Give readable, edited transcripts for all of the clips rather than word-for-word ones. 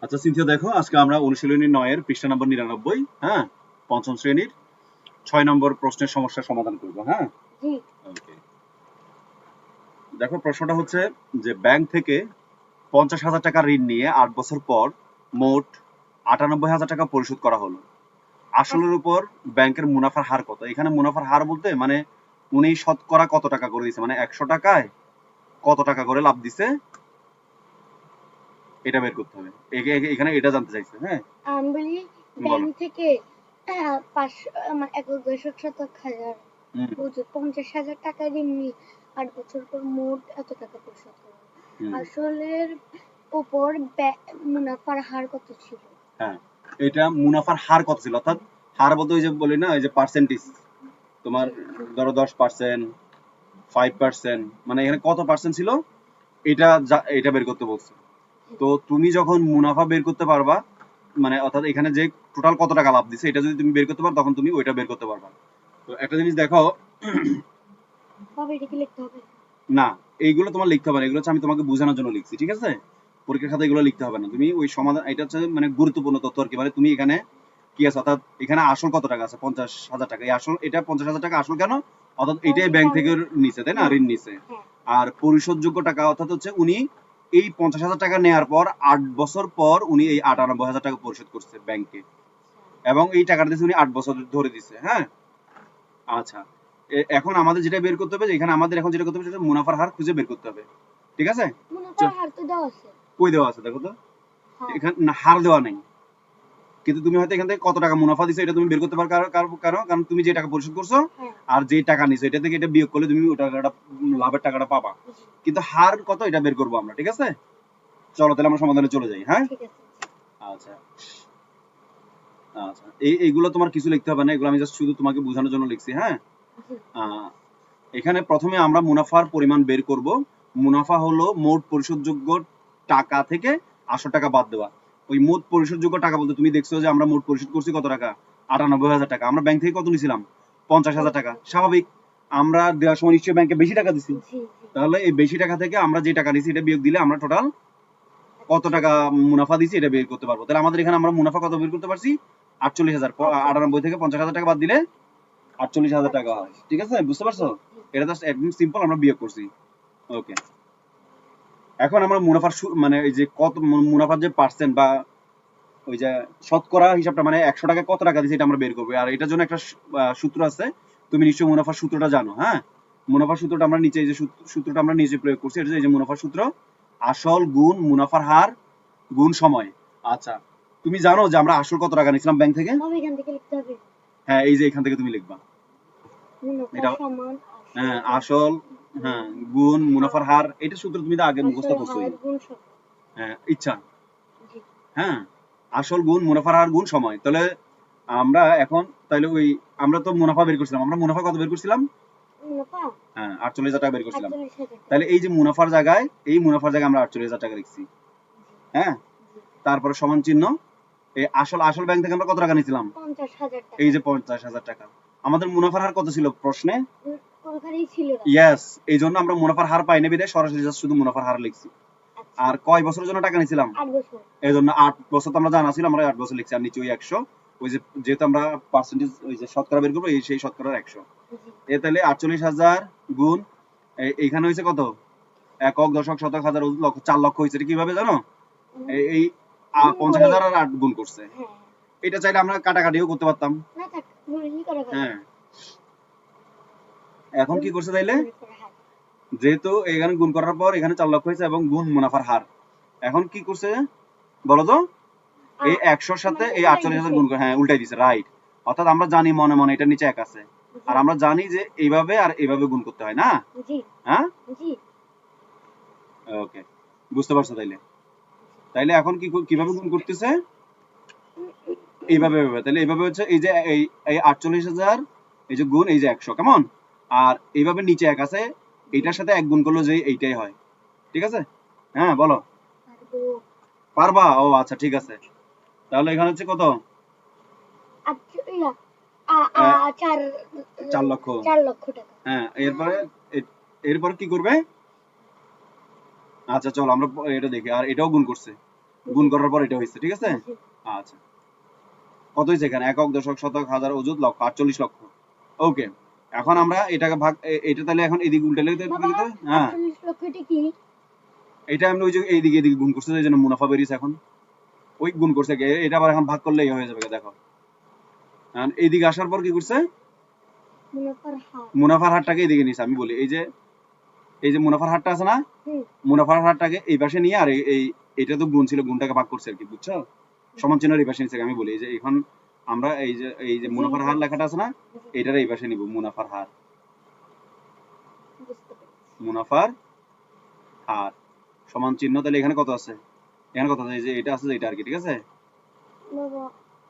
আচ্ছা সিনথিয়া, দেখো আজকে আমরা অনুশীলনী 9 এর পৃষ্ঠা নম্বর 99, হ্যাঁ, পঞ্চম শ্রেণীর 6 নম্বর প্রশ্নের সমস্যার সমাধান করব। হ্যাঁ, জি। ওকে। দেখো প্রশ্নটা হচ্ছে যে ব্যাংক থেকে 50,000 টাকা ঋণ নিয়ে 8 বছর পর মোট 98,000 টাকা পরিশোধ করা হলো। আসলের উপর ব্যাংকের মুনাফার হার কত? এখানে মুনাফার হার বলতে মানে উনি শতকরা কত টাকা করে দিছে, মানে 100 টাকায় কত টাকা করে লাভ দিছে এটা বের করতে হবে। এখানে এটা জানতে চাইছে। হ্যাঁ, আমি বলি বলো। ব্যাংক থেকে 500 মানে 1,10,000 হুম, 50,000 টাকা ঋণ নিয়ে 8 বছর পর মোট এত টাকা পরিশোধ করবো। হুম, আসলের উপর মুনাফার হার কত ছিল? হ্যাঁ, এটা মুনাফার হার কত ছিল, অর্থাৎ হার বলতে ওই যে বলি না, ওই যে পার্সেন্টেজ, তোমার জি জি ধরো 10%, 5%, মানে এখানে কত পার্সেন্ট ছিল এটা বের করতে বলছে। তো তুমি যখন মুনাফা বের করতে পারবা, মানে অর্থাৎ এখানে যে টোটাল কত টাকা লাভ দিছে এটা যদি তুমি বের করতে পারো তখন তুমি ওইটা বের করতে পারবা। তো একটা জিনিস দেখো, বাবা এটা কি লিখতে হবে? না, এইগুলো তোমার লিখতে হবে না, এগুলো হচ্ছে আমি তোমাকে বোঝানোর জন্য লিখছি, ঠিক আছে? পরীক্ষার খাতায় এগুলো লিখতে হবে না, তুমি ওই সমাধান, এটা হচ্ছে মানে গুরুত্বপূর্ণ তথ্য আর কি। মানে তুমি এখানে কি আছে, অর্থাৎ এখানে আসল কত টাকা আছে, 50,000 টাকা। এই আসল, এটা 50,000 টাকা আসল কেন, অর্থাৎ কারণ এটাই এটা ব্যাংক আমি থেকে নিছে, তাই না, হ্যাঁ ঋণ নিছে। হ্যাঁ আর পরিশোধযোগ্য টাকা অর্থাৎ হচ্ছে উনি এই 50,000 টাকা নেওয়ার পর 8 বছর পর উনি এই 98,000 টাকা পরিশোধ করছে ব্যাংকে, এবং এই টাকাটা দিচ্ছে উনি 8 বছর ধরে দিচ্ছে। হ্যাঁ, আচ্ছা। এখন আমাদের যেটা বের করতে হবে, যে এখানে আমাদের এখন যেটা করতে হবে সেটা মুনাফার হার খুঁজে বের করতে হবে, ঠিক আছে? মুনাফার হার তো দেওয়া আছে। কই দেওয়া আছে দেখো তো, হ্যাঁ এখানে না, হার দেওয়া নেই, কিন্তু তুমি হয়তো এখান থেকে কত টাকা মুনাফা দিছো এটা তুমি বের করতে পারো, কারণ তুমি যে টাকা পরিশোধ করছো হ্যাঁ আর যে টাকা নিছো এটা থেকে এটা বিয়োগ করলে তুমি ওই টাকাটা, লাভের টাকাটা পাবা। জি কিন্তু হার কত এটা বের করবো আমরা, ঠিক আছে? চলো তাহলে আমরা সমাধানে চলে যাই। হ্যাঁ, ঠিক আছে। আচ্ছা আচ্ছা, এইগুলো তোমার কিছু লিখতে হবে না, এগুলো আমি জাস্ট শুধু তোমাকে বোঝানোর জন্য লিখছি। হ্যাঁ, জি আহ, এখানে প্রথমে আমরা মুনাফার পরিমাণ বের করব। মুনাফা হলো মোট পরিশোধযোগ্য টাকা থেকে 800 টাকা বাদ দেওয়া। ওই মোট পরিশোধযোগ্য টাকা বলতে তুমি দেখছো যে আমরা মোট পরিশোধ করছি কত টাকা, 98,000 টাকা। আমরা ব্যাংক থেকে কত নিয়েছিলাম, 50,000 টাকা। 50,000 স্বাভাবিক, আমরা দেওয়ার সময় নিশ্চয়ই ব্যাংকে বেশি টাকা দিছি, জি জি তাহলে এই বেশি টাকা থেকে আমরা যে টাকা নিছি এটা বিয়োগ দিলে আমরা টোটাল কত টাকা মুনাফা দিছি এটা বের করতে পারবো। তাহলে আমাদের এখানে আমরা মুনাফা কত বের করতে পারছি, 48,000। 98 থেকে 50,000 টাকা বাদ দিলে 48,000 টাকা হয়, ঠিক আছে? বুঝতে পারছো? জি এটা জাস্ট একদম সিম্পল, আমরা বিয়োগ করছি। ওকে, এখন আমরা মুনাফার মানে এই যে কত মুনাফার যে পার্সেন্ট বা ওই যে শতকরা হিসাবটা, মানে 100 টাকায় কত টাকা দিছে এটা আমরা বের করবো। আর এটার জন্য একটা সূত্র আছে, তুমি নিশ্চয়ই মুনাফার সূত্রটা জানো। হ্যাঁ, মুনাফার সূত্রটা আমরা নিচে, এই যে সূত্রটা আমরা নিচে প্রয়োগ করছি, এটা এই যে মুনাফার সূত্র, আসল গুণ মুনাফার হার গুণ সময়। আচ্ছা, তুমি জানো যে আমরা আসল কত টাকা নিয়েছিলাম ব্যাংক থেকে? বাবা এখান থেকে লিখতে হবে। হ্যাঁ, এই যে এখান থেকে তুমি লিখবা মুনাফা এটা। সমান হ্যাঁ, আসল আসল, হ্যাঁ, গুণ মুনাফার হার, এটা সূত্র তুমি তো আগে মুখস্থ আসল করছোই। হার গুণ সময়। হ্যাঁ, ইচ্ছা, জি হ্যাঁ, আসল গুণ মুনাফার হার গুণ সময়। তাহলে আমরা এখন, তাহলে ওই আমরা তো মুনাফা বের করছিলাম, আমরা মুনাফা কত বের করছিলাম, মুনাফা হ্যাঁ 48,000 টাকা বের করছিলাম। 48,000 টাকা। তাহলে এই যে মুনাফার জায়গায়, এই মুনাফার জায়গায় আমরা 48,000 টাকা লিখছি। হ্যাঁ, জি তারপরে সমান চিহ্ন, এই আসল, আসল ব্যাংক থেকে আমরা কত টাকা নিয়েছিলাম, 50,000 এই টাকা। যে 50,000 টাকা। আমাদের মুনাফার হার কত ছিল প্রশ্নে, ওখানেই ছিল না। ইয়েস, এই জন্য আমরা মুনাফার হার পাই না বিধায় সরাসরি just শুধু মুনাফার হার লিখছি। আচ্ছা আর কয় বছরের জন্য টাকা নিয়েছিলাম, 8 বছর। এই জন্য 8 বছর তো আমরা জানা ছিল, আমরা 8 বছর লিখছি। আর নিচে ওই 100, ওই যে যেহেতু আমরা পার্সেন্টেজ ওই যে শতকরা বের করবো, এই সেই শতকরার 100। জি এ তাহলে 48,000 গুণ এইখানে হয়েছে কত, একক দশক শতক হাজার লক্ষ, 4 লক্ষ হয়েছে। এটা কিভাবে জানো, এই গুণ করে 50,000 আর 8 গুণ করছে। হ্যাঁ এটা চাইলে আমরা কাটাকাটিও করতে পারতাম। না থাক গুণই করা ভালো। হ্যাঁ, এখন গুণ কি করছে তাইলে, মুনাফার হার। যেহেতু এখানে গুণ করার পর এখানে 4 লক্ষ হয়েছে এবং গুণ মুনাফার হার, এখন কি করছে বলো তো, এই 100-র সাথে মানে এই উল্টাই 48,000 দিছে। গুণ করে, হ্যাঁ উল্টাই দিছে, রাইট। অর্থাৎ আমরা জানি মনে মনে এটার নিচে 1 আছে, জি আর আমরা জানি যে এইভাবে আর এইভাবে গুণ করতে হয় না। জি হ্যাঁ, জি ওকে, বুঝতে পারছো তাইলে? তাইলে এখন কিভাবে গুণ করতেছে, এইভাবে এইভাবে। তাহলে এইভাবে হচ্ছে এই যে এই 48,000, এই যে গুণ এই যে 100, কেমন? আর এইভাবে নিচে 1 আছে, এইটার সাথে 1 গুণ করলে যে এইটাই হয়, ঠিক আছে? হ্যাঁ, বলো। পারবো। পারবা? ও আচ্ছা, ঠিক আছে। তাহলে এখানে হচ্ছে কত, আচ্ছা ইয়া আহ, 4 4 লক্ষ। 4 লক্ষ টাকা। হ্যাঁ, এরপরে এরপর কি করবে, আচ্ছা চলো আমরা এটা দেখি। আর এটাও গুণ করছে, গুণ করার পর এটা হয়েছে, ঠিক আছে? জি। আচ্ছা, কত হয়েছে এখানে? একক, দশক, শতক, হাজার, অযুত, লক্ষ, 48 লক্ষ। ওকে, এখন আমরা এটাকে ভাগ এটা তাহলে এখন এদিকে উল্টালে তো বাবা, হ্যাঁ, 48 লক্ষ এটা কি? এটা আমরা ওই যে এইদিকে এদিকে গুণ করছে, এই জন্য মুনাফা বেরিয়েছে এখন। ওই গুণ করছে এটা আবার এখন ভাগ করলেই হয়ে যাবে, দেখো। এখন এইদিকে আসার পর কি করছে? মুনাফার হার। মুনাফার হারটাকে এইদিকে নিয়েছে। আমি বলি এই যে মুনাফার হারটা আছে না, হুম। মুনাফার হারটাকে এই পাশে নিয়ে আর এইটা তো গুণ ছিল, গুণটাকে ভাগ করছে আর কি, বুঝছো? সমান চিহ্নের এই পাশে নিচ্ছে। আমি বলি এই যে এখন আমরা এই যে মুনাফার হার লেখাটা আছে না, জি, এটার এই পাশে নিব, মুনাফার হার। বুঝতে পেরেছি। মুনাফার হার সমান চিহ্ন, তাহলে এখানে কত আছে? এখানে কত আছে? এই যে এটা আছে, এটা আর কি, ঠিক আছে? বাবা,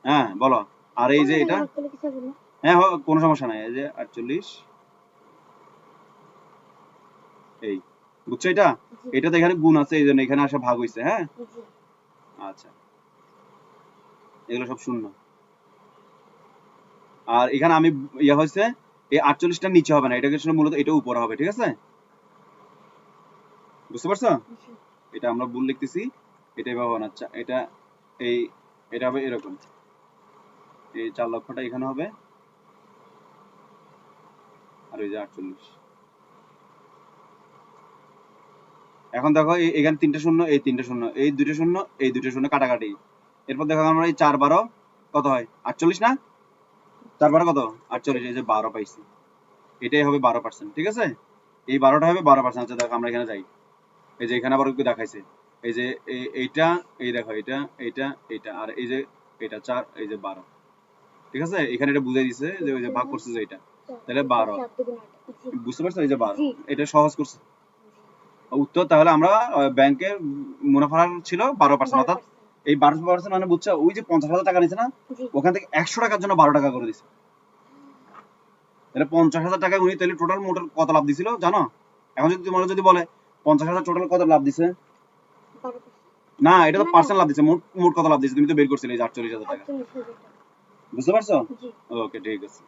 হ্যাঁ, বলো। আর এই যে অন্য এটা, জায়গায় ভাগ করলে কিছু হবে না? হ্যাঁ, কোনো সমস্যা নাই। এই যে 48, এই, বুঝছো এটা? জি, এটা তো এখানে গুণ আছে, এই জন্য এখানে আসে ভাগ হইছে। হ্যাঁ, জি। আচ্ছা, এগুলো সব শূন্য। আর এখানে আমি ইয়া হয়েছে, এই 48টা নিচে হবে না, এটাকে শুনে মূলত এটা উপরে হবে, ঠিক আছে? বুঝতে পারছো? জি। এটা আমরা ভুল লিখতেছি, এটা এভাবে হবে না। এটা এই এটা হবে এরকম, এই 4 লক্ষটা এখানে হবে, আর এই যে 48। এখন দেখো এখানে 3টে শূন্য, এই 3টে শূন্য, এই 2টে শূন্য, এই 2টে শূন্য কাটাকাটি। এরপর দেখো আমরা এই 4 12 কত হয়? 48 না? 4 12 কত? 48, এই যে 12 পাইছি। এটাই হবে 12%, ঠিক আছে? এই 12টা হবে 12%। আচ্ছা, দেখো আমরা এখানে যাই। এই যে এখানে আবার একটু দেখাইছে, এই যে এইটা, এই দেখো এটা, এইটা, এইটা, আর এই যে এটা 4, এই যে 12, ঠিক আছে? এখানে এটা বুঝাই দিছে যে ওই যে ভাগ করছে যে এটা, তাহলে 12। 4 দুগুণ 8। জি, বুঝতে পারছো? এই যে 12, জি, এটা সহজ করছে জি। উত্তর। তাহলে আমরা ব্যাংকের মুনাফা হার ছিল 12%, অর্থাৎ 12%। এই 12% মানে বুঝছো, ওই যে 50,000 টাকা নিছে না, জি। ওখান থেকে 100 টাকার জন্য 12 টাকা করে দিছে। তাহলে 50,000 টাকা উনি তাহলে টোটাল মোট কত লাভ দিছিল জানো? এখন যদি তোমার যদি বলে 50,000 টোটাল কত লাভ দিছে, 12%। না, এটা তো না, না, পার্সেন্ট লাভ দিছে। মোট মোট কত লাভ দিছে তুমি তো বের করছিলে, এই যে 48,000 টাকা। 48,000 টাকা। বুঝতে পারছো? জি। ওকে, ঠিক আছে।